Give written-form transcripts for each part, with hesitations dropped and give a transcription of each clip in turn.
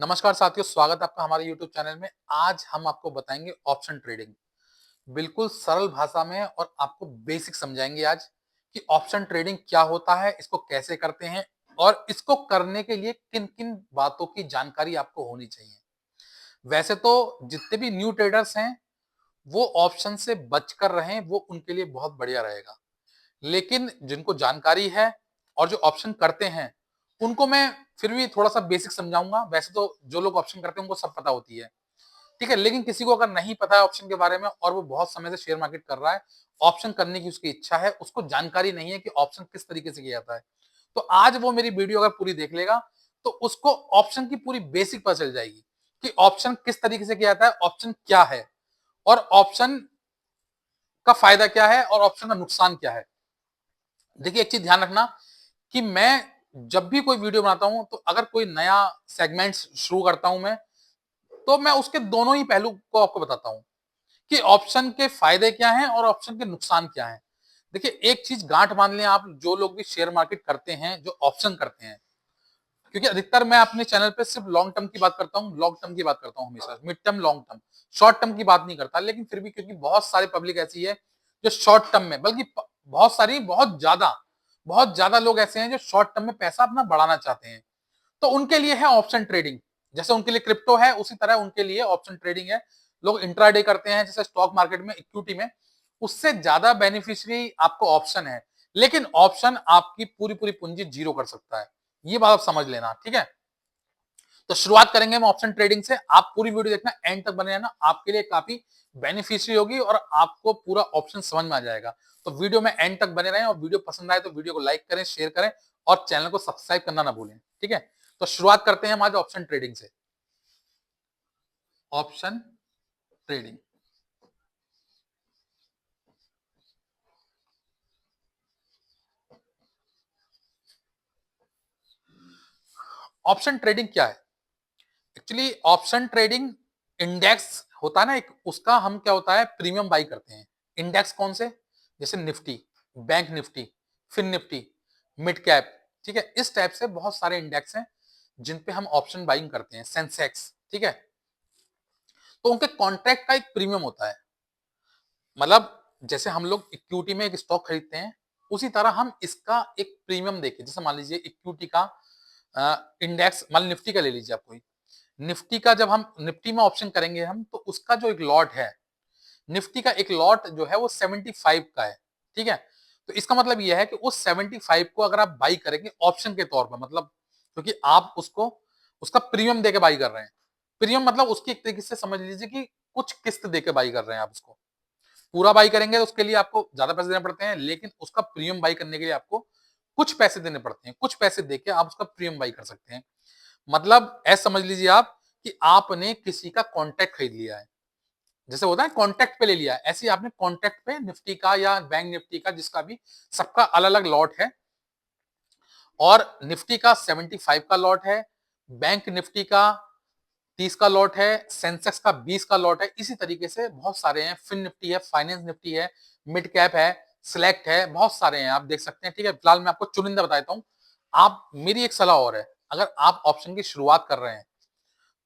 नमस्कार साथियों, स्वागत है आपका हमारे YouTube चैनल में। आज हम आपको बताएंगे ऑप्शन ट्रेडिंग। बिल्कुल सरल भाषा में और आपको बेसिक समझाएंगे आज कि ऑप्शन ट्रेडिंग क्या होता है, इसको कैसे करते हैं और इसको करने के लिए किन-किन बातों की जानकारी आपको होनी चाहिए। वैसे तो जितने भी न्यू ट्रेडर्स हैं, वो ऑप्शन से बचकर रहें, वो उनके लिए बहुत बढ़िया रहेगा। लेकिन जिनको जानकारी है और जो ऑप्शन करते हैं, उनको मैं फिर भी थोड़ा-सा बेसिक समझाऊँगा। वैसे तो जो लोग ऑप्शन करते हैं, उनको सब पता होती है। ठीक है, लेकिन किसी को अगर नहीं पता है ऑप्शन के बारे में और वो बहुत समय से शेयर मार्केट कर रहा है, ऑप्शन करने की उसकी इच्छा है, उसको जानकारी नहीं है कि ऑप्शन किस तरीके से किया जाता है। तो आज वो मेरी वीडियो अगर पूरी देख लेगा, तो उसको ऑप्शन की पूरी बेसिक पता चल जाएगी कि ऑप्शन किस तरीके से किया जाता है, ऑप्शन क्या है और ऑप्शन का फायदा क्या है और ऑप्शन का नुकसान क्या है। देखिए, एक चीज ध्यान रखना कि मैं जब भी कोई वीडियो बनाता हूं, तो अगर कोई नया सेगमेंट शुरू करता हूं मैं, तो मैं उसके दोनों ही पहलू को आपको बताता हूं कि ऑप्शन के फायदे क्या हैं और ऑप्शन के नुकसान क्या हैं। देखिए, एक चीज गांठ बांध लें आप, जो लोग भी शेयर मार्केट करते हैं, जो ऑप्शन करते हैं, क्योंकि अधिकतर मैं अपने चैनल पे सिर्फ लॉन्ग टर्म की बात करता हूँ, लॉन्ग टर्म की बात करता हूँ हमेशा, mid term, long term, short term की बात नहीं करता। लेकिन फिर भी क्योंकि बहुत सारी पब्लिक ऐसी है जो शॉर्ट टर्म में, बल्कि बहुत सारी, बहुत ज्यादा लोग ऐसे हैं जो शॉर्ट टर्म में पैसा अपना बढ़ाना चाहते हैं, तो उनके लिए है ऑप्शन ट्रेडिंग। जैसे उनके लिए क्रिप्टो है, उसी तरह उनके लिए ऑप्शन ट्रेडिंग है। लोग इंट्राडे करते हैं जैसे स्टॉक मार्केट में, इक्विटी में, उससे ज्यादा बेनिफिशियरी आपको ऑप्शन है। लेकिन ऑप्शन आपकी पूरी पूरी पूंजी जीरो कर सकता है, ये बात आप समझ लेना। ठीक है, तो शुरुआत करेंगे हम ऑप्शन ट्रेडिंग से। आप पूरी वीडियो देखना, एंड तक बने रहना, आपके लिए काफी बेनिफिशियरी होगी और आपको पूरा ऑप्शन समझ में आ जाएगा। तो वीडियो में एंड तक बने रहें और वीडियो पसंद आए तो वीडियो को लाइक करें, शेयर करें और चैनल को सब्सक्राइब करना ना भूलें। ठीक है, तो शुरुआत करते हैं हम आज ऑप्शन ट्रेडिंग से। ऑप्शन ट्रेडिंग, ऑप्शन ट्रेडिंग क्या है? एक्चुअली ऑप्शन ट्रेडिंग, इंडेक्स होता है ना एक, उसका हम क्या होता है, प्रीमियम बाई करते हैं। इंडेक्स कौन से? जैसे Nifty, bank Nifty, fin Nifty, mid cap. ठीक है, इस टाइप से बहुत सारे इंडेक्स हैं जिन पे हम ऑप्शन बाइंग करते हैं। सेंसेक्स, ठीक है, तो उनके कॉन्ट्रैक्ट का एक प्रीमियम होता है। मतलब जैसे हम लोग इक्विटी में एक स्टॉक खरीदते हैं, उसी तरह हम इसका एक प्रीमियम देखें। जैसे मान लीजिए इक्विटी का इंडेक्स, मान निफ्टी का ले लीजिए आप कोई। निफ्टी का जब हम निफ्टी में ऑप्शन करेंगे हम, तो उसका जो एक लॉट है, निफ्टी का एक लॉट जो है वो 75 का है। ठीक है, तो इसका मतलब यह है कि उस 75 को अगर आप बाई करेंगे ऑप्शन के तौर पर, मतलब क्योंकि आप उसको, उसका प्रीमियम देके बाई कर रहे हैं। प्रीमियम मतलब उसकी एक तरीके से समझ लीजिए कि कुछ किस्त देके बाई कर रहे हैं आप उसको। पूरा बाई करेंगे तो उसके लिए आपको ज्यादा पैसे देने पड़ते हैं, लेकिन उसका प्रीमियम बाई करने के लिए आपको कुछ पैसे देने पड़ते हैं। कुछ पैसे देके आप उसका प्रीमियम बाई कर सकते हैं। मतलब ऐसा समझ लीजिए आप कि आपने किसी का कॉन्ट्रैक्ट खरीद लिया है। जैसे होता है कॉन्ट्रैक्ट पे ले लिया है, ऐसे ही आपने कॉन्ट्रैक्ट पे निफ्टी का या बैंक निफ्टी का, जिसका भी, सबका अलग अलग लॉट है। और निफ्टी का 75 का लॉट है, बैंक निफ्टी का 30 का लॉट है, सेंसेक्स का 20 का लॉट है। इसी तरीके से बहुत सारे हैं, फिन निफ्टी है, फाइनेंस निफ्टी है, मिड कैप है, सिलेक्ट है, बहुत सारे हैं, आप देख सकते हैं। ठीक है, फिलहाल मैं आपको चुनिंदा बता देता हूं। आप, मेरी एक सलाह और है, अगर आप ऑप्शन की शुरुआत कर रहे हैं,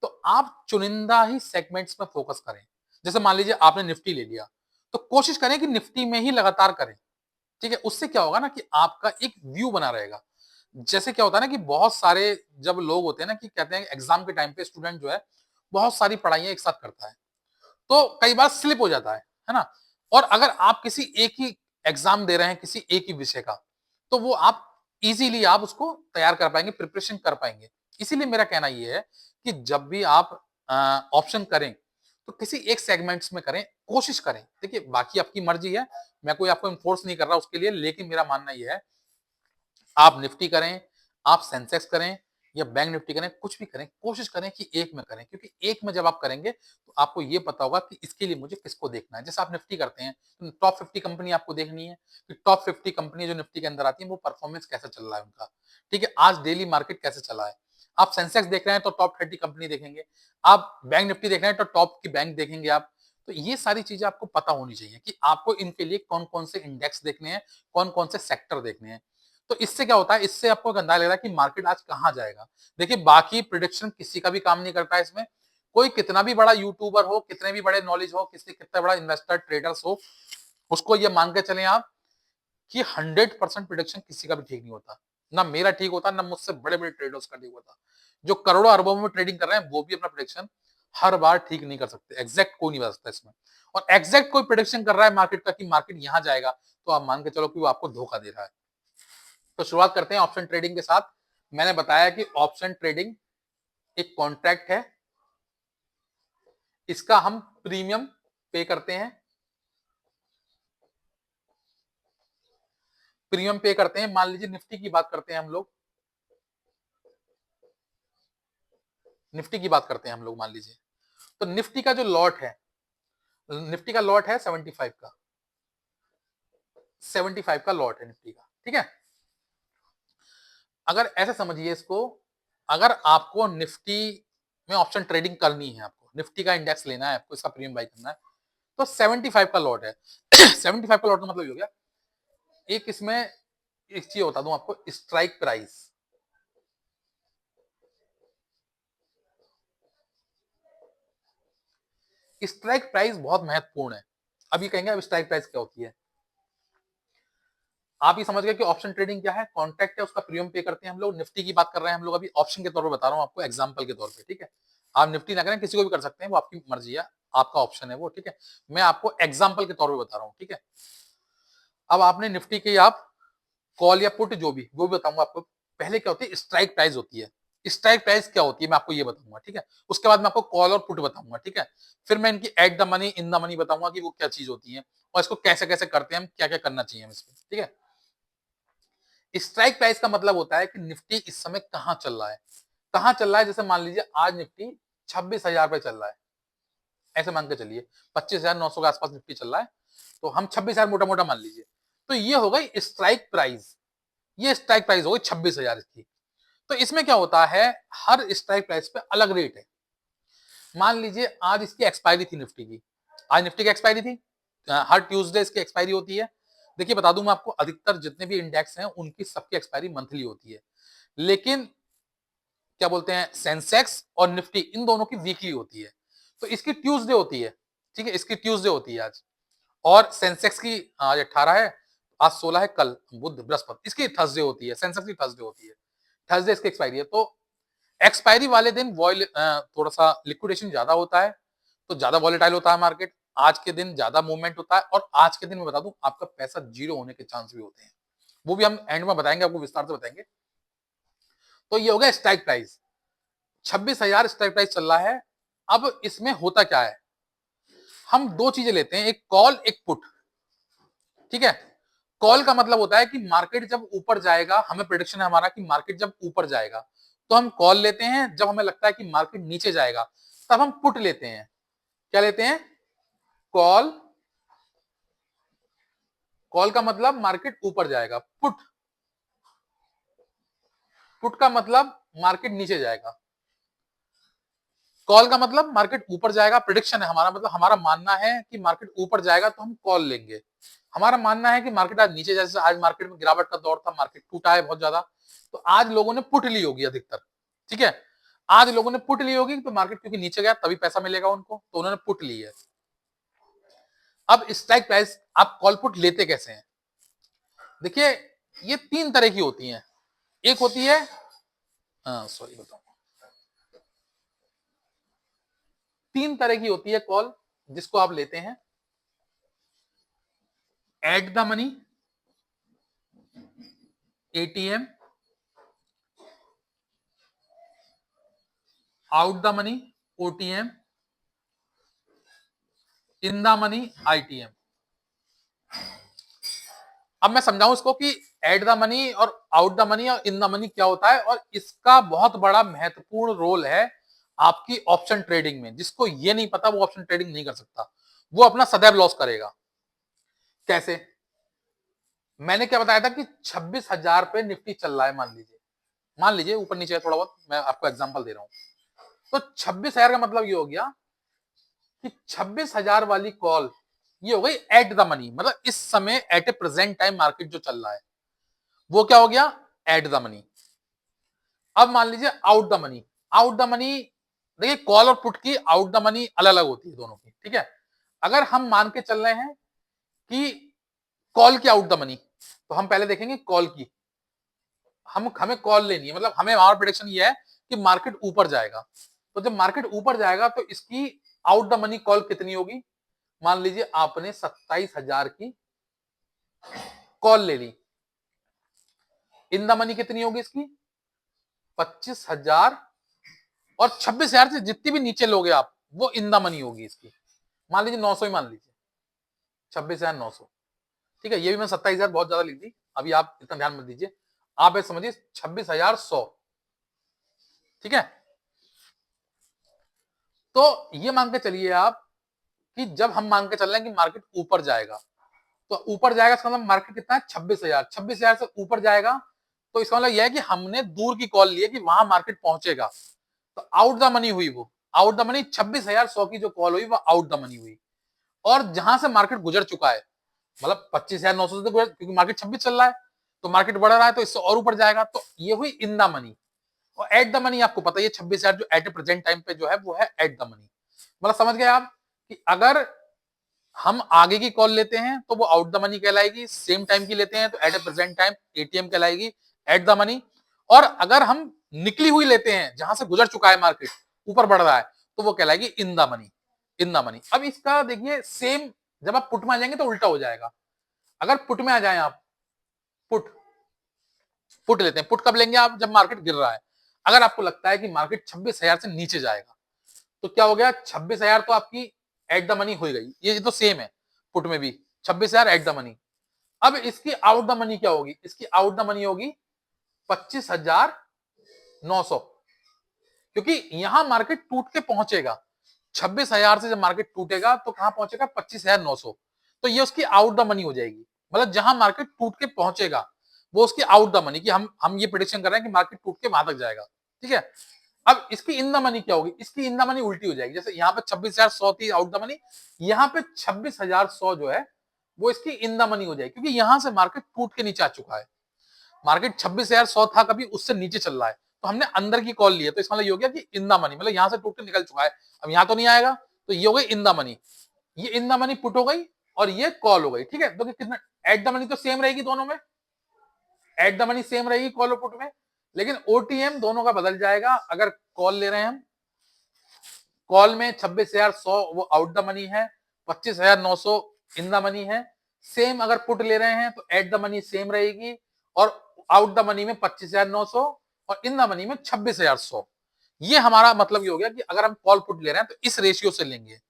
तो आप चुनिंदा ही सेगमेंट्स में फोकस करें। जैसे मान लीजिए आपने निफ्टी ले लिया, तो कोशिश करें कि निफ्टी में ही लगातार करें। ठीक है, उससे क्या होगा ना कि आपका एक व्यू बना रहेगा। जैसे क्या होता है ना कि बहुत सारे जब लोग होते हैं ना, कि कहते हैं एग्जाम के टाइम पे स्टूडेंट जो है बहुत सारी पढ़ाइयां एक साथ करता है, तो कई बार स्लिप हो जाता है ना। और अगर आप किसी एक ही एग्जाम दे रहे हैं, किसी एक ही विषय का, तो वो आप इजीली आप उसको तैयार कर पाएंगे, प्रिपरेशन कर पाएंगे। इसीलिए मेरा कहना यह है कि जब भी आप ऑप्शन करें, तो किसी एक सेगमेंट्स में करें, कोशिश करें। देखिए, बाकी आपकी मर्जी है, मैं कोई आपको इन्फोर्स नहीं कर रहा उसके लिए, लेकिन मेरा मानना यह है, आप निफ्टी करें, आप सेंसेक्स करें या बैंक निफ्टी करें, कुछ भी करें, कोशिश करें कि एक में करें। क्योंकि एक में जब आप करेंगे, तो आपको ये पता होगा कि इसके लिए मुझे किसको देखना है। जैसे आप निफ्टी करते हैं, तो टॉप 50 कंपनी आपको देखनी है कि टॉप 50 कंपनी जो निफ्टी के अंदर आती है, वो परफॉर्मेंस कैसा चल रहा है उनका। ठीक है, आज डेली मार्केट कैसे चला है। आप सेंसेक्स देख रहे हैं तो टॉप 30 कंपनी देखेंगे। आप बैंक निफ्टी देख रहे हैं तो टॉप की बैंक देखेंगे आप। तो ये सारी चीजें आपको पता होनी चाहिए कि आपको इनके लिए कौन कौन से इंडेक्स देखने हैं, कौन कौन से सेक्टर देखने हैं। तो इससे क्या होता है, इससे आपको अंदाजा लग रहा है कि मार्केट आज कहां जाएगा। देखिए बाकी प्रिडिक्शन किसी का भी काम नहीं करता है इसमें, कोई कितना भी बड़ा यूट्यूबर हो, कितने भी बड़े नॉलेज हो, किसी कितना बड़ा इन्वेस्टर ट्रेडर्स हो, उसको ये मान के चले आप कि 100% प्रिडिक्शन किसी का भी ठीक नहीं होता। ना मेरा ठीक होता, ना मुझसे बड़े बड़े ट्रेडर्स का ठीक होता। जो करोड़ों अरबों में ट्रेडिंग कर रहे हैं वो भी अपना प्रिडिक्शन हर बार ठीक नहीं कर सकते, एग्जैक्ट कोई नहीं बता सकता इसमें। और एग्जैक्ट कोई प्रिडिक्शन कर रहा है मार्केट का कि मार्केट यहां जाएगा, तो आप मान के चलो कि वो आपको धोखा दे रहा है। तो शुरुआत करते हैं ऑप्शन ट्रेडिंग के साथ। मैंने बताया कि ऑप्शन ट्रेडिंग एक कॉन्ट्रैक्ट है, इसका हम प्रीमियम पे करते हैं, प्रीमियम पे करते हैं। मान लीजिए निफ्टी की बात करते हैं हम लोग, निफ्टी की बात करते हैं हम लोग मान लीजिए। तो निफ्टी का जो लॉट है, निफ्टी का लॉट है 75 का, 75 का लॉट है निफ्टी का, ठीक है। अगर ऐसे समझिए इसको, अगर आपको निफ्टी में ऑप्शन ट्रेडिंग करनी है, आपको निफ्टी का इंडेक्स लेना है, आपको इसका प्रीमियम बाई करना है, तो 75 का लॉट है। 75 का लॉट का मतलब ये हो गया, एक इसमें एक चीज बता दूं आपको, स्ट्राइक प्राइस। स्ट्राइक प्राइस बहुत महत्वपूर्ण है। अब ये कहेंगे अब स्ट्राइक प्राइस क्या होती है, आप ये समझ गए कि ऑप्शन ट्रेडिंग क्या है, कॉन्ट्रैक्ट है, उसका प्रीमियम पे करते हैं हम लोग। निफ्टी की बात कर रहे हैं हम लोग अभी, ऑप्शन के तौर पर बता रहा हूं आपको, एग्जांपल के तौर पे, ठीक है। आप निफ्टी ना करें, किसी को भी कर सकते हैं, वो आपकी मर्जी है, आपका ऑप्शन है वो, ठीक है। मैं आपको एग्जांपल के तौर पे बता रहा हूँ, ठीक है। अब आपने निफ्टी के आप कॉल या पुट जो भी, वो भी बताऊंगा आपको। पहले क्या होती है, स्ट्राइक प्राइस होती है। स्ट्राइक प्राइस क्या होती है मैं आपको ये बताऊंगा, ठीक है। उसके बाद मैं आपको कॉल और पुट बताऊंगा, ठीक है। फिर मैं इनकी eight the money, in the money बताऊंगा कि वो क्या चीज होती है और इसको कैसे कैसे करते हैं हम, क्या क्या करना चाहिए हम इसमें, ठीक है। स्ट्राइक प्राइस का मतलब होता है कि निफ्टी इस समय कहां चल रहा है, कहां चल रहा है। जैसे मान लीजिए आज निफ्टी 26,000 पे चल रहा है, ऐसे मान के चलिए 25,900 के आसपास निफ्टी चल रहा है, तो हम 26,000 मोटा मोटा मान लीजिए। तो ये हो गई स्ट्राइक प्राइस, ये स्ट्राइक प्राइस हो गई 26,000 इसकी। तो इसमें क्या होता है, हर स्ट्राइक प्राइस पे अलग रेट है। मान लीजिए आज इसकी एक्सपायरी थी निफ्टी की, आज निफ्टी की एक्सपायरी थी, हर ट्यूसडे इसकी एक्सपायरी होती है। देखिए बता दूं मैं आपको, अधिकतर जितने भी इंडेक्स हैं उनकी सबकी एक्सपायरी मंथली होती है, लेकिन क्या बोलते हैं, सेंसेक्स और निफ्टी इन दोनों की वीकली होती है। तो इसकी ट्यूसडे होती है, ठीक है, इसकी ट्यूसडे होती है आज। और सेंसेक्स की आज 18 है, आज 16 है, कल बुध बृहस्पति, इसकी थर्सडे होती है, सेंसेक्स की थर्सडे होती है, थर्सडे इसकी एक्सपायरी है। तो एक्सपायरी वाले दिन थोड़ा सा लिक्विडेशन ज्यादा होता है, तो ज्यादा वॉलेटाइल होता है मार्केट। आज के दिन ज्यादा मूवमेंट होता है, और आज के दिन मैं बता दूं आपका पैसा जीरो होने के चांस भी होते हैं, वो भी हम एंड में बताएंगे, आपको विस्तार से बताएंगे। तो ये हो गया स्ट्राइक प्राइस, 26,000 स्ट्राइक प्राइस चल रहा है। अब इसमें होता क्या है, हम दो चीजें लेते हैं, एक कॉल एक पुट, ठीक है। कॉल का मतलब होता है कि मार्केट जब ऊपर जाएगा, हमें प्रेडिक्शन है हमारा कि मार्केट जब ऊपर जाएगा तो हम कॉल लेते हैं, जब हमें लगता है कि मार्केट नीचे जाएगा तब हम पुट लेते हैं। क्या लेते हैं, कॉल। कॉल का मतलब मार्केट ऊपर जाएगा, पुट, पुट का मतलब मार्केट नीचे जाएगा। कॉल का मतलब मार्केट ऊपर जाएगा, प्रिडिक्शन है हमारा, मतलब हमारा मानना है कि मार्केट ऊपर जाएगा तो हम कॉल लेंगे। हमारा मानना है कि मार्केट आज नीचे, जैसे आज मार्केट में गिरावट का दौर था, मार्केट टूटा है बहुत ज्यादा, तो आज लोगों ने पुट ली होगी अधिकतर, ठीक है। आज लोगों ने पुट ली होगी, तो मार्केट क्योंकि नीचे गया तभी पैसा मिलेगा उनको, तो उन्होंने पुट ली है। अब स्ट्राइक प्राइस आप कॉल पुट लेते कैसे हैं, देखिए ये तीन तरह की होती हैं। एक होती है, सॉरी बताऊं, तीन तरह की होती है कॉल जिसको आप लेते हैं। Eight the money, ATM, out the money, OTM, in the money, ITM. अब मैं समझाऊं इसको कि एट द मनी और आउट द मनी और इन द मनी क्या होता है, और इसका बहुत बड़ा महत्वपूर्ण रोल है आपकी ऑप्शन ट्रेडिंग में। जिसको ये नहीं पता वो ऑप्शन ट्रेडिंग नहीं कर सकता, वो अपना सदैव लॉस करेगा। कैसे, मैंने क्या बताया था कि 26,000 पे निफ्टी चल रहा है, मान लीजिए ऊपर नीचे है थोड़ा बहुत, मैं आपको एग्जांपल दे रहा हूं। तो 26,000 का मतलब ये हो गया कि 26,000 वाली कॉल ये हो गई एट द मनी, मतलब इस समय eight a present time market जो चल रहा है वो क्या हो गया, एट द मनी। अब मान लीजिए out the money. Out the money, देखिए कॉल और पुट की आउट द मनी अलग अलग होती है दोनों की, ठीक है। अगर हम मान के चल रहे हैं कि कॉल की आउट द मनी, तो हम पहले देखेंगे कॉल की। हमें कॉल लेनी है, मतलब हमें हमारा प्रेडिक्शन ये है कि मार्केट ऊपर जाएगा। तो जब मार्केट ऊपर जाएगा तो इसकी आउट द मनी कॉल कितनी होगी। मान लीजिए आपने 27,000 की कॉल ले ली, इन द मनी कितनी होगी इसकी 25,000, और 26,000 से जितनी भी नीचे लोगे आप वो इन द मनी होगी इसकी। मान लीजिए 900 ही मान लीजिए, 26,900, ठीक है। ये भी मैं 27,000 बहुत ज्यादा लिख दी, अभी आप इतना ध्यान मत दीजिए, आप ये समझिए 26,100, ठीक है। तो ये मान के चलिए आप कि जब हम मान के चल रहे हैं कि मार्केट ऊपर जाएगा, तो ऊपर जाएगा इसका मतलब मार्केट कितना है 26,000, 26,000 से ऊपर जाएगा, तो इसका मतलब यह है कि हमने दूर की कॉल ली है कि वहां मार्केट पहुंचेगा, तो आउट द मनी हुई वो। आउट द मनी 26,100 की जो कॉल हुई वो आउट द मनी हुई। और जहां से मार्केट गुजर चुका है, मतलब 25,900 से तो गुजर, क्योंकि मार्केट 26 चल रहा है, तो मार्केट बढ़ रहा है तो इससे और ऊपर जाएगा, तो ये हुई इन द मनी। और एट द मनी आपको पता है 26,000 जो एट ए प्रेजेंट टाइम पे जो है वो है एट द मनी। मतलब समझ गए आप कि अगर हम आगे की कॉल लेते हैं तो वो आउट द मनी कहलाएगी, सेम टाइम की लेते हैं तो at a present time ATM कहलाएगी, एट द मनी। और अगर हम निकली हुई लेते हैं जहां से गुजर चुका है मार्केट, ऊपर बढ़ रहा है, तो वो कहलाएगी in the money, in the money. अब इसका देखिए सेम, जब आप पुट में आ जाएंगे तो उल्टा हो जाएगा। अगर पुट में आ जाए आप, पुट पुट लेते हैं, पुट कब लेंगे आप, जब मार्केट गिर रहा है। अगर आपको लगता है कि मार्केट 26,000 से नीचे जाएगा, तो क्या हो गया 26,000 तो आपकी एट द मनी हो गई, ये तो सेम है पुट में भी 26,000 एट द मनी। अब इसकी आउट द मनी क्या होगी, इसकी आउट द मनी होगी 25,900, क्योंकि यहां मार्केट टूट के पहुंचेगा 26,000 से। जब मार्केट टूटेगा तो कहां पहुंचेगा 25,900, तो ये उसकी आउट द मनी हो जाएगी। मतलब जहां मार्केट टूट के पहुंचेगा वो उसकी आउट द मनी की, हम ये प्रेडिक्शन कर रहे हैं कि मार्केट टूट के वहां तक जाएगा, ठीक है। अब इसकी इन द मनी क्या होगी, इसकी इन द मनी उल्टी हो जाएगी। जैसे यहाँ पे 26,100 थी आउट द मनी, यहाँ पे 26,100 जो है वो इसकी इन द मनी हो जाएगी, क्योंकि यहां से मार्केट टूट के नीचे आ चुका है। मार्केट 26,100 था कभी, उससे नीचे चल रहा है, तो हमने अंदर की कॉल ली है, तो इसका मतलब ये हो गया कि इन द मनी, मतलब यहां से टूट के निकल चुका है, अब यहां तो नहीं आएगा, तो ये हो गई इन द मनी। ये इन द मनी पुट हो गई और ये कॉल हो गई, ठीक है। तो कितना, एट द मनी तो सेम रहेगी दोनों में, एट द मनी सेम रहेगी कॉल और पुट में, लेकिन ओटीएम दोनों का बदल जाएगा। अगर कॉल ले रहे हैं हम, कॉल में 26,100 वो आउट द मनी है, 25,900 इन द मनी है। सेम अगर पुट ले रहे हैं तो एट द मनी सेम रहेगी, और आउट द मनी में 25,900 और इन द मनी में 26,100। ये हमारा मतलब ये हो गया कि अगर हम कॉल पुट ले रहे हैं तो इस रेशियो से लेंगे।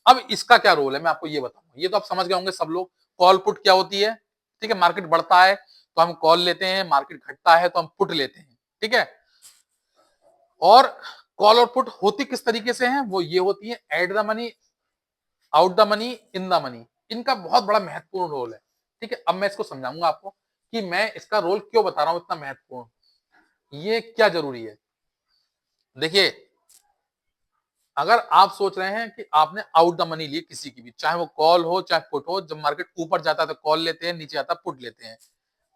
अब इसका क्या रोल है मैं आपको ये बताऊंगा, ये तो आप समझ गए होंगे सब लोग, कॉल पुट क्या होती है, ठीक है। मार्केट बढ़ता है तो हम कॉल लेते हैं, मार्केट घटता है तो हम पुट लेते हैं, ठीक है। और कॉल और पुट होती किस तरीके से हैं, वो ये होती है eight the money, out the money, in the money. इनका बहुत बड़ा महत्वपूर्ण रोल है, ठीक है। अब मैं इसको समझाऊंगा आपको कि मैं इसका रोल क्यों बता रहा हूं इतना महत्वपूर्ण, ये क्या जरूरी है। देखिए, अगर आप सोच रहे हैं कि आपने आउट द मनी ली किसी की भी, चाहे वो कॉल हो चाहे पुट हो, जब मार्केट ऊपर जाता है तो कॉल लेते हैं, नीचे आता है पुट लेते हैं।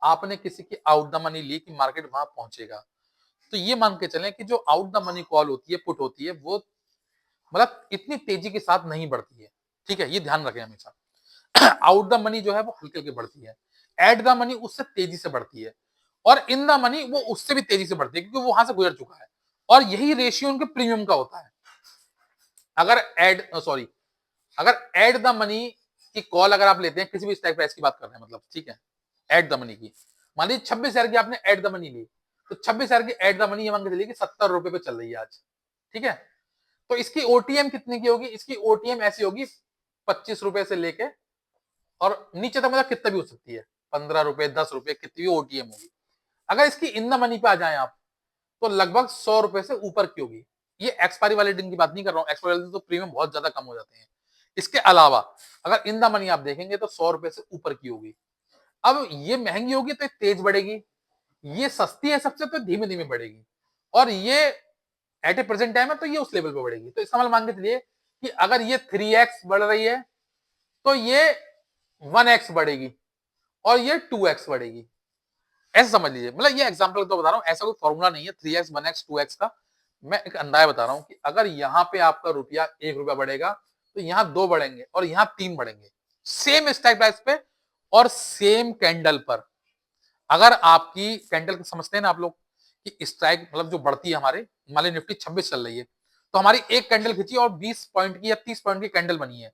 आपने किसी की आउट द मनी ली कि मार्केट वहां पहुंचेगा, तो ये मान के चलें कि जो आउट द मनी कॉल होती है, पुट होती है, वो मतलब इतनी तेजी के साथ नहीं बढ़ती है, ठीक है। ये ध्यान रखें हमेशा। आउट द मनी जो है वो हल्के हल्के बढ़ती है, एट द मनी उससे तेजी से बढ़ती है, और इन द मनी वो उससे भी तेजी से बढ़ती है, क्योंकि वो वहां से गुजर चुका है। और यही रेशियो उनके प्रीमियम का होता है। अगर एड सॉरी अगर एट द मनी की कॉल अगर आप लेते हैं, किसी भी स्ट्राइक प्राइस की बात कर रहे हैं मतलब, ठीक है, एट द मनी की, मान लीजिए 26,000 की आपने एट द मनी ली, तो 26,000 की एट द मनी ये मान के चलिए कि 70 रुपए पे चल रही है आज, ठीक है। तो इसकी ओटीएम कितने की होगी, इसकी ओटीएम ऐसी होगी 25 रुपए से लेके और नीचे तक, मतलब कितना भी हो सकती है, 15 रुपए, 10 रुपए, कितनी भी ओटीएम होगी। अगर इसकी इन द मनी पे आ जाए आप, तो लगभग 100 रुपए से ऊपर की होगी। ये एक्सपायरी वाले दिन की बात नहीं कर रहा हूँ, एक्सपायरी वाले दिन तो प्रीमियम बहुत ज्यादा कम हो जाते हैं। इसके अलावा अगर इन द मनी आप देखेंगे तो 100 रुपए से ऊपर की होगी। अब ये महंगी होगी तो तेज बढ़ेगी, ये सस्ती है सबसे तो धीमे धीमे बढ़ेगी, और ये एट ए प्रेजेंट टाइम है तो ये उस लेवल पे बढ़ेगी। तो इसका मतलब मान के चलिए कि अगर ये 3x बढ़ रही है तो ये 1x बढ़ेगी और ये 2x बढ़ेगी। ऐसे समझ लीजिए, मतलब ये एग्जांपल तो बता रहा हूँ, ऐसा कोई फॉर्मूला नहीं है 3x 1x 2x का, मैं एक अंदाजा बता रहा हूँ कि अगर यहाँ पे आपका रुपया 1 रुपया बढ़ेगा तो यहाँ 2 बढ़ेंगे और यहाँ 3 बढ़ेंगे, सेम स्ट्राइक प्राइस पे और सेम कैंडल पर। अगर आपकी कैंडल समझते हैं ना आप लोग कि स्ट्राइक मतलब जो बढ़ती है हमारे, मान ली निफ्टी 26 चल रही है, तो हमारी एक कैंडल खींची और 20 पॉइंट की या 30 पॉइंट की कैंडल बनी है,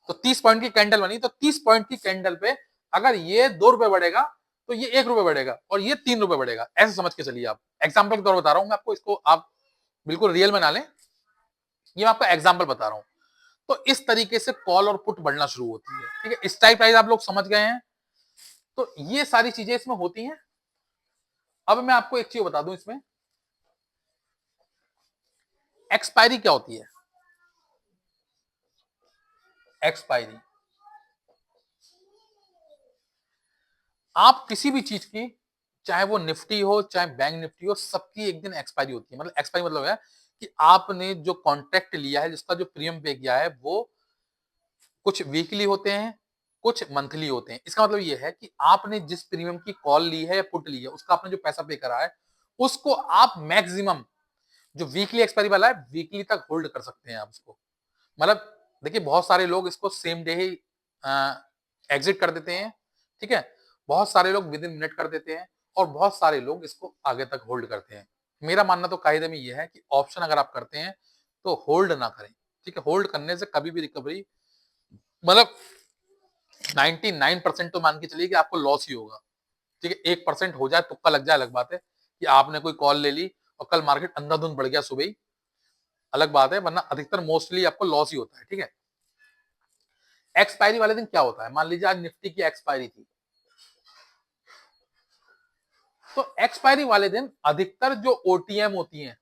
तो 30 पॉइंट की कैंडल बनी, तो 30 पॉइंट की कैंडल पे अगर ये 2 रुपए बढ़ेगा तो ये 1 रुपए बढ़ेगा और ये 3 रुपए बढ़ेगा, ऐसे समझ के चलिए। आप एग्जाम्पल के तौर बता रहा हूं मैं आपको, इसको आप बिल्कुल रियल में ना लें, ये मैं आपको एग्जाम्पल बता रहा हूं। तो इस तरीके से कॉल और पुट बढ़ना शुरू होती है, ठीक है। स्ट्राइक प्राइस आप लोग समझ गए हैं, तो ये सारी चीजें इसमें होती हैं। अब मैं आपको एक चीज बता दूं, इसमें एक्सपायरी क्या होती है। एक्सपायरी, आप किसी भी चीज की, चाहे वो निफ्टी हो चाहे बैंक निफ्टी हो, सबकी एक दिन एक्सपायरी होती है। मतलब एक्सपायरी मतलब है कि आपने जो कॉन्ट्रैक्ट लिया है, जिसका जो प्रीमियम पे किया है, वो कुछ वीकली होते हैं, कुछ मंथली होते हैं। इसका मतलब ये है कि आपने जिस प्रीमियम की कॉल ली है या पुट ली है, उसका आपने जो पैसा पे करा है, उसको आप मैक्सिमम जो वीकली एक्सपायरी वाला है, वीकली तक होल्ड कर सकते हैं आप उसको। मतलब देखिए, बहुत सारे लोग इसको सेम डे ही एग्जिट कर देते हैं, ठीक है। बहुत सारे लोग विद इन मिनट कर देते हैं और बहुत सारे लोग इसको आगे तक होल्ड करते हैं। मेरा मानना तो कायदे में ये है कि ऑप्शन अगर आप करते हैं तो होल्ड ना करें, ठीक है। होल्ड करने से कभी भी रिकवरी, मतलब 99% तो मान के चलिए कि आपको लॉस ही होगा, ठीक है। 1% हो जाए, तुक्का लग जाए, अलग बात है कि आपने कोई कॉल ले ली और कल मार्केट अंधाधुंध बढ़ गया सुबह ही, अलग बात है, वरना अधिकतर मोस्टली आपको लॉस ही होता है, ठीक है। एक्सपायरी वाले दिन क्या होता है, मान लीजिए आज निफ्टी की एक्सपायरी थी, तो एक्सपायरी वाले दिन अधिकतर जो ओटीएम होती हैं,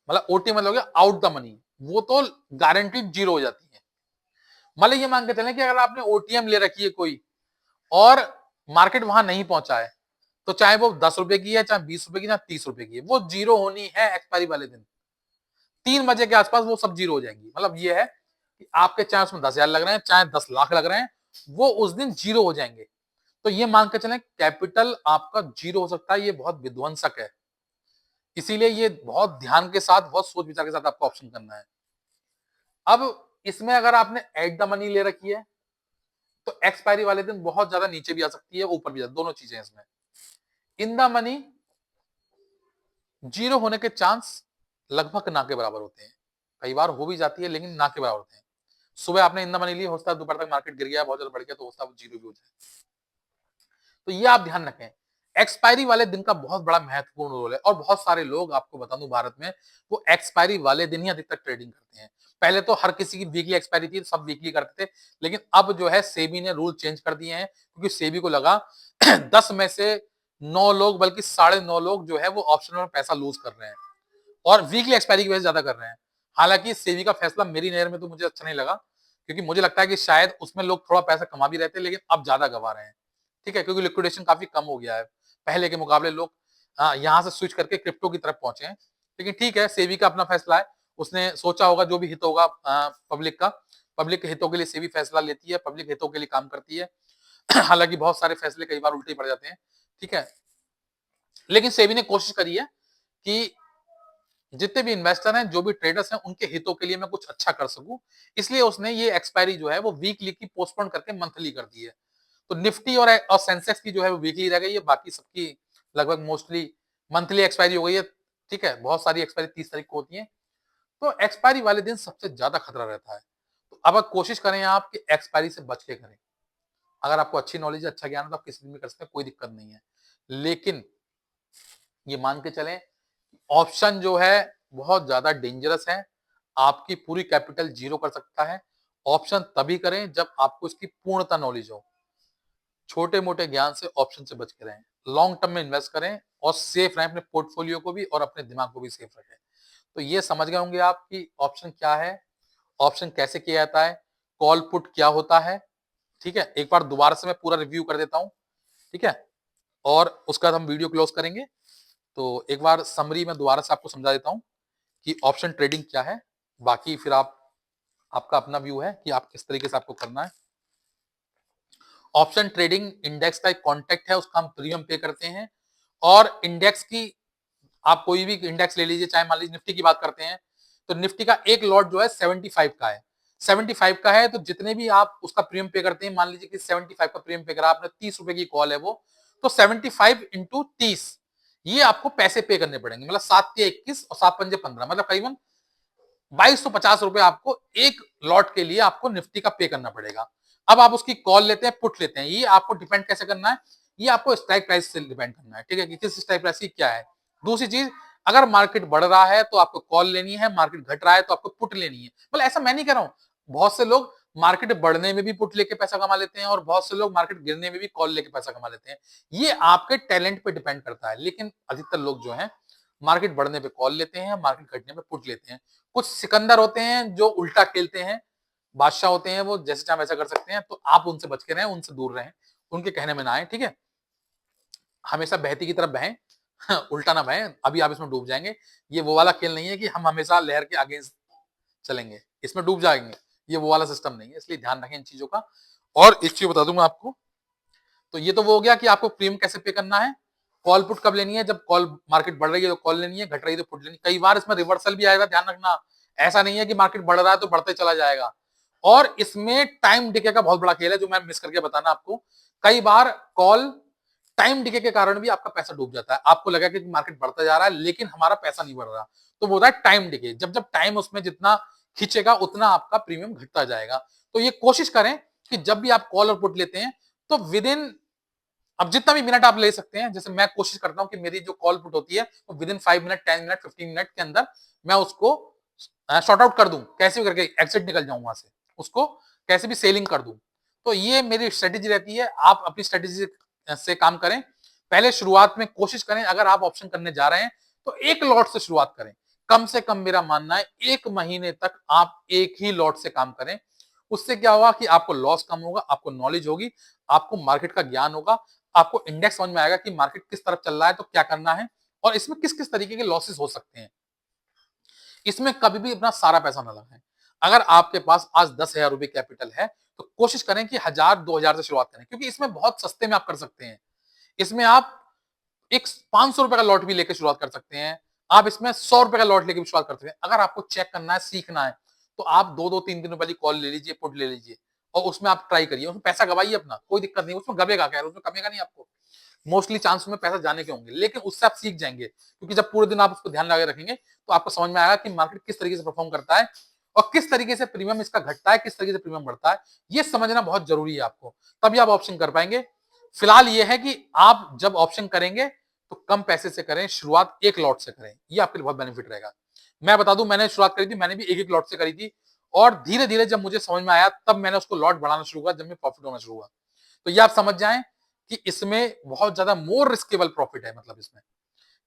मतलब ओटीएम मतलब आउट द मनी, वो तो गारंटीड जीरो हो जाती है। मतलब ये मान के चलें कि अगर आपने ओटीएम ले रखी है कोई और मार्केट वहां नहीं पहुंचा है, तो चाहे वो 10 रुपए की है, चाहे 20 रुपए की, चाहे 30 रुपए की है, वो जीरो होनी है एक्सपायरी वाले दिन। 3 बजे के आसपास वो सब जीरो हो जाएंगी। मतलब ये है कि आपके चाहे उसमें 10,000 लग रहे हैं, चाहे 10 लाख लग रहे हैं, वो उस दिन जीरो हो जाएंगे। तो ये मान के चलें कैपिटल आपका जीरो हो सकता है, ये बहुत विध्वंसक है। इसीलिए ये बहुत ध्यान के साथ, बहुत सोच विचार के साथ आपको ऑप्शन करना है। अब इसमें अगर आपने एट द मनी ले रखी है, तो एक्सपायरी वाले दिन बहुत ज्यादा नीचे भी आ सकती है, ऊपर भी, दोनों चीजें इसमें। इन द मनी जीरो होने के चांस लगभग ना के बराबर होते हैं, कई बार हो भी जाती है लेकिन ना के बराबर होते हैं। सुबह आपने इन द मनी ली, हो सकता है दोपहर तक मार्केट गिर गया, बहुत ज्यादा बढ़ गया, तो हो सकता है जीरो भी हो जाए। तो ये आप ध्यान रखें, एक्सपायरी वाले दिन का बहुत बड़ा महत्वपूर्ण रोल है। और बहुत सारे लोग, आपको बता दूं, भारत में वो एक्सपायरी वाले दिन ही अधिकतर ट्रेडिंग करते हैं। पहले तो हर किसी की वीकली एक्सपायरी थी, सब वीकली करते थे, लेकिन अब जो है सेबी ने रूल चेंज कर दिए हैं, क्योंकि सेबी को लगा 10 में से 9 लोग, बल्कि 9.5 लोग जो है वो ऑप्शन में पैसा लूज कर रहे हैं और वीकली एक्सपायरी की वजह से ज्यादा कर रहे हैं। हालांकि सेबी का फैसला मेरी नजर में तो मुझे अच्छा नहीं लगा, क्योंकि मुझे लगता है कि शायद उसमें लोग थोड़ा पैसा कमा भी रहे थे, लेकिन अब ज्यादा गवा रहे हैं, ठीक है, क्योंकि लिक्विडेशन काफी कम हो गया है। पहले के मुकाबले लोग यहाँ से स्विच करके क्रिप्टो की तरफ पहुंचे हैं। लेकिन ठीक है, सेबी का अपना फैसला है, उसने सोचा होगा जो भी हित होगा पब्लिक का, पब्लिक के हितों के लिए सेबी फैसला लेती है, पब्लिक हितों के लिए काम करती है। हालांकि बहुत सारे फैसले कई बार उल्टे पड़ जाते हैं, ठीक है, लेकिन सेबी ने कोशिश करी है कि जितने भी इन्वेस्टर हैं, जो भी ट्रेडर्स हैं, उनके हितों के लिए मैं कुछ अच्छा कर सकूं, इसलिए उसने ये एक्सपायरी जो है वो वीकली की पोस्टपोन करके मंथली कर दी है। तो निफ्टी और सेंसेक्स की जो है वो वीकली रह गई है, बाकी सबकी लगभग मोस्टली मंथली एक्सपायरी हो गई है, ठीक है। बहुत सारी एक्सपायरी 30 तारीख को होती है, तो एक्सपायरी वाले दिन सबसे ज्यादा खतरा रहता है। तो अब कोशिश करें आप कि एक्सपायरी से बच के करें। अगर आपको अच्छी नॉलेज है, अच्छा ज्ञान है, तो आप किसी दिन भी कर सकते हैं, कोई दिक्कत नहीं है। लेकिन ये मान के चलें, ऑप्शन जो है बहुत ज्यादा डेंजरस है, आपकी पूरी कैपिटल जीरो कर सकता है। ऑप्शन तभी करें जब आपको इसकी पूर्णता नॉलेज हो। छोटे मोटे ज्ञान से, ऑप्शन से बच के रहें, लॉन्ग टर्म में इन्वेस्ट करें और सेफ रहें, अपने पोर्टफोलियो को भी और अपने दिमाग को भी सेफ रखें। तो ये समझ गए होंगे आप कि ऑप्शन क्या है, ऑप्शन कैसे किया जाता है, कॉल पुट क्या होता है, ठीक है। एक बार दोबारा से मैं पूरा रिव्यू कर देता हूं, ठीक है, और उसके बाद हम वीडियो क्लोज करेंगे। तो एक बार समरी में दोबारा से आपको समझा देता हूं कि ऑप्शन ट्रेडिंग क्या है, बाकी फिर आप, आपका अपना व्यू है कि आप किस तरीके से आपको करना है। ऑप्शन ट्रेडिंग इंडेक्स का एक कॉन्टेक्ट है, उसका हम प्रीमियम पे करते हैं। और इंडेक्स की आप कोई भी इंडेक्स ले लीजिए, चाहे मान लीजिए निफ्टी की बात करते हैं, तो निफ्टी का एक लॉट जो है 75 का है। 75 का है, तो जितने भी आप उसका प्रीमियम पे करते हैं, मान लीजिए कि 75 का प्रीमियम पे करा आपने, 30 रुपए की कॉल है वो, तो 75 इंटू 30, ये आपको पैसे पे करने पड़ेंगे। मतलब 7 के 21 और 7 पंजे 15, मतलब करीबन 2250 रुपए आपको एक लॉट के लिए आपको निफ्टी का पे करना पड़ेगा। अब आप उसकी कॉल लेते हैं, पुट लेते हैं, ये आपको डिपेंड कैसे करना है, ये आपको स्ट्राइक प्राइस से डिपेंड करना है, ठीक है, कि किस स्ट्राइक प्राइस की क्या है। दूसरी चीज, अगर मार्केट बढ़ रहा है तो आपको कॉल लेनी है, मार्केट घट रहा है तो आपको पुट लेनी है। मतलब ऐसा मैं नहीं कह रहा हूं, बहुत से लोग मार्केट बढ़ने में भी पुट लेके पैसा कमा लेते हैं और बहुत से लोग मार्केट गिरने में भी कॉल लेके पैसा कमा लेते हैं। ये आपके टैलेंट पे डिपेंड करता है, लेकिन अधिकतर लोग जो है मार्केट बढ़ने पे कॉल लेते हैं, मार्केट घटने पे पुट लेते हैं। कुछ सिकंदर होते हैं जो उल्टा खेलते हैं, बादशाह होते हैं, वो जैसे चाहे वैसा कर सकते हैं, तो आप उनसे बच के रहें, उनसे दूर रहें, उनके कहने में ना आए, ठीक है। हमेशा बहती की तरफ बहें, उल्टा ना बहें, अभी आप इसमें डूब जाएंगे। ये वो वाला खेल नहीं है कि हम हमेशा लहर के अगेंस्ट चलेंगे, इसमें डूब जाएंगे, ये वो वाला सिस्टम नहीं है, इसलिए ध्यान रखें इन चीजों का। और एक चीज बता दूंगा आपको, तो ये तो वो हो गया कि आपको प्रीमियम कैसे पे करना है। कॉल पुट कब लेनी है, जब कॉल मार्केट बढ़ रही है तो कॉल लेनी है, घट रही है तो पुट लेनी है। कई बार इसमें रिवर्सल भी आएगा, ध्यान रखना, ऐसा नहीं है कि मार्केट बढ़ रहा है तो बढ़ते चला जाएगा। और इसमें टाइम डिके का बहुत बड़ा खेल है, जो मैं मिस करके बताना आपको। कई बार कॉल टाइम डिके के कारण भी आपका पैसा डूब जाता है, आपको लगा कि मार्केट बढ़ता जा रहा है लेकिन हमारा पैसा नहीं बढ़ रहा, तो वो होता है टाइम डिके। जब जब टाइम उसमें जितना खींचेगा उतना आपका प्रीमियम घटता जाएगा। तो ये कोशिश करें कि जब भी आप कॉल और पुट लेते हैं तो विद इन, अब जितना भी मिनट आप ले सकते हैं, जैसे मैं कोशिश करता हूं कि मेरी जो कॉल पुट होती है वो with in 5 minute, 10 minute, 15 minute के अंदर मैं उसको शॉर्ट आउट कर दूं, कैसे भी करके एग्जिट निकल जाऊं वहां से, उसको कैसे भी सेलिंग कर दूं। तो ये मेरी स्ट्रेटेजी रहती है, आप अपनी स्ट्रेटेजी से काम करें। पहले शुरुआत में कोशिश करें, अगर आप ऑप्शन करने जा रहे हैं तो एक लॉट से शुरुआत करें। कम से कम मेरा मानना है 1 महीने तक आप एक ही लॉट से काम करें। उससे क्या होगा कि आपको लॉस कम होगा, आपको नॉलेज होगी, आपको मार्केट का ज्ञान होगा, आपको इंडेक्स समझ में आएगा कि मार्केट किस तरफ चल रहा है तो क्या करना है, और इसमें किस किस तरीके के लॉसेस हो सकते हैं। इसमें कभी भी अपना सारा पैसा ना लगाएं। अगर आपके पास आज 10,000 रुपए कैपिटल है तो कोशिश करें कि 1,000-2,000 से शुरुआत करें, क्योंकि इसमें बहुत सस्ते में आप कर सकते हैं। इसमें आप एक 500 रुपए का लॉट भी लेकर शुरुआत कर सकते हैं, आप इसमें 100 रुपए का लॉट लेकर भी शुरुआत कर सकते हैं। अगर आपको चेक करना है, सीखना है, तो आप 2-2 3 दिन वाली कॉल ले लीजिए, पुट ले लीजिए, और उसमें आप ट्राई करिए, उसमें पैसा गवाइए अपना, कोई दिक्कत नहीं, उसमें गवेगा क्या, उसमें कमेगा नहीं आपको। मोस्टली चांस में पैसा जाने के होंगे, लेकिन उससे आप सीख जाएंगे, क्योंकि जब पूरे दिन आप उसको ध्यान लगा रखेंगे तो आपको समझ में आएगा कि मार्केट किस तरीके से परफॉर्म करता है और किस तरीके से प्रीमियम इसका घटता है, किस तरीके से प्रीमियम बढ़ता है। ये समझना बहुत जरूरी है आपको, तभी आप ऑप्शन कर पाएंगे। फिलहाल ये है कि आप जब ऑप्शन करेंगे तो कम पैसे से करें, शुरुआत एक लॉट से करें, ये आपके लिए बहुत बेनिफिट रहेगा। मैं बता दूं, मैंने शुरुआत करी थी, मैंने भी एक एक लॉट से करी थी, और धीरे धीरे जब मुझे समझ में आया तब मैंने उसको लॉट बढ़ाना शुरू किया, जब मैं प्रॉफिट होना शुरू हुआ। तो ये आप समझ जाएं कि इसमें बहुत ज्यादा मोर रिस्केबल प्रॉफिट है, मतलब इसमें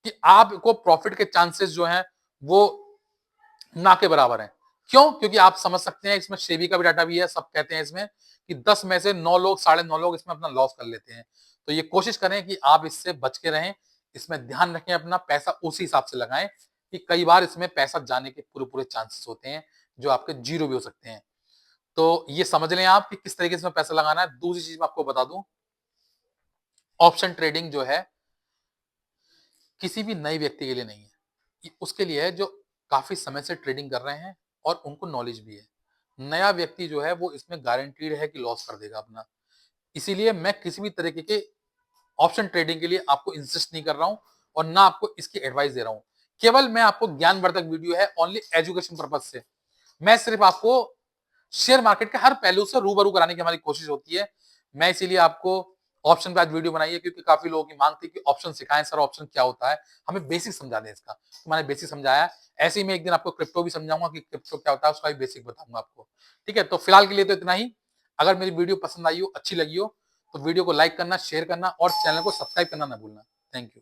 कि आपको प्रॉफिट के चांसेस जो हैं वो ना के बराबर हैं। क्यों? क्योंकि आप समझ सकते हैं, इसमें सेबी का भी डाटा भी है, सब कहते हैं इसमें कि 10 में से 9 लोग, 9.5 लोग इसमें अपना लॉस कर लेते हैं। तो ये कोशिश करें कि आप इससे बच के रहें, इसमें ध्यान रखें, अपना पैसा उसी हिसाब से लगाएं, कि कई बार इसमें पैसा जाने के पूरे पूरे चांसेस होते हैं, जो आपके जीरो भी हो सकते हैं। तो ये समझ लें आप कि किस तरीके से इसमें पैसा लगाना है। दूसरी चीज मैं आपको बता दूं, ऑप्शन ट्रेडिंग जो है किसी भी नए व्यक्ति के लिए नहीं है, ये उसके लिए है जो काफी समय से ट्रेडिंग कर रहे हैं और उनको नॉलेज भी है। नया व्यक्ति जो है वो इसमें गारंटीड है कि लॉस कर देगा अपना। इसीलिए मैं किसी भी तरीके के ऑप्शन ट्रेडिंग के लिए आपको इंसिस्ट नहीं कर रहा हूं और ना आपको इसकी एडवाइस दे रहा हूं। केवल मैं आपको ज्ञानवर्धक वीडियो है, ओनली एजुकेशन पर्पज से। मैं सिर्फ आपको शेयर मार्केट के हर पहलू से रूबरू कराने की हमारी कोशिश होती है। मैं इसीलिए आपको ऑप्शन पे आज वीडियो बनाई है, क्योंकि काफी लोगों की मांग थी कि ऑप्शन सिखाएं सर, ऑप्शन क्या होता है, हमें बेसिक समझा दें इसका। तो मैंने बेसिक समझाया। ऐसे ही मैं एक दिन आपको क्रिप्टो भी समझाऊंगा कि क्रिप्टो क्या होता है, उसका भी बेसिक बताऊंगा आपको। ठीक है, तो फिलहाल के लिए तो इतना ही। अगर मेरी वीडियो पसंद आई हो, अच्छी लगी हो, तो वीडियो को लाइक करना, शेयर करना और चैनल को सब्सक्राइब करना ना भूलना। Thank you.